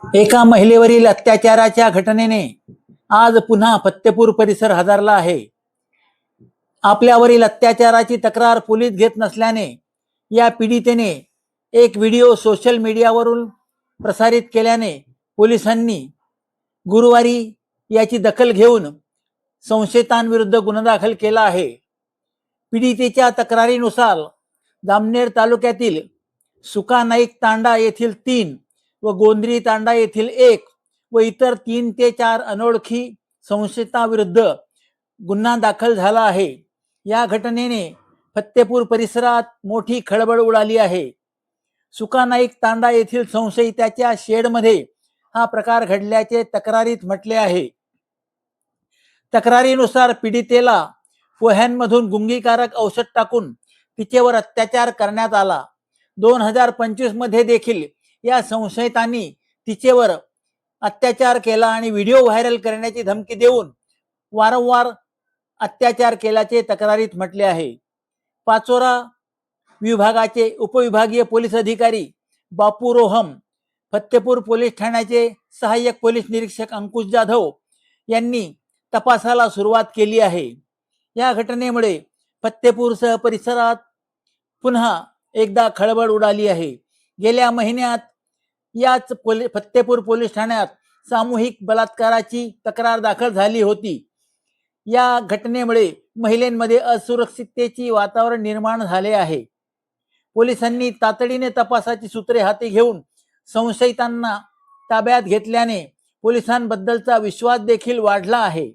एका महिलेवरील अत्याचाराच्या घटनेने आज पुन्हा फत्तेपूर परिसर हादरला आहे. आपल्यावरील अत्याचाराची तक्रार पोलीस घेत नसल्याने या पीडितेने एक व्हिडिओ सोशल मीडियावरून प्रसारित केल्याने पोलिसांनी गुरुवारी याची दखल घेऊन संशयितांविरुद्ध गुन्हा दाखल केला आहे. पीडितेच्या तक्रारीनुसार जामनेर तालुक्यातील सुका नाईक तांडा येथील 3 व गोंद्री तांडा येथील 1 व इतर 3 ते 4 अनोळखी संशयितांविरुद्ध गुन्हा दाखल झाला आहे. या घटनेने फत्तेपूर परिसरात मोठी खळबळ उडाली आहे. सुका नाईक तांडा येथील संशयिताच्या शेडमध्ये हा प्रकार घडल्याचे तक्रारीत म्हटले आहे. तक्रारीनुसार पीडितेला पोह्यांमधून गुंगीकारक औषध टाकून तिच्यावर अत्याचार करण्यात आला. 2025 मध्ये देखील या संशयितांनी तिच्यावर अत्याचार केला आणि व्हिडिओ व्हायरल करण्याची धमकी देऊन वारंवार अत्याचार केल्याचे तक्रारीत म्हटले आहे. पाचोरा विभागाचे उपविभागीय पोलीस अधिकारी बापू रोहम, फत्तेपूर पोलीस ठाण्याचे सहाय्यक पोलीस निरीक्षक अंकुश जाधव यांनी तपासाला सुरुवात केली आहे. या घटनेमुळे फत्तेपूरसह परिसरात पुन्हा एकदा खळबळ उडाली आहे. गेल्या महिन्यात याच फत्तेपूर पोलीस ठाण्यात सामूहिक बलात्काराची तक्रार दाखल झाली होती. या घटनेमुळे महिलांमध्ये असुरक्षिततेचे वातावरण निर्माण झाले आहे. पोलिसांनी तातडीने तपासाची सूत्रे हाती घेऊन संशयितांना ताब्यात घेतल्याने पोलिसांबद्दलचा विश्वास देखील वाढला आहे.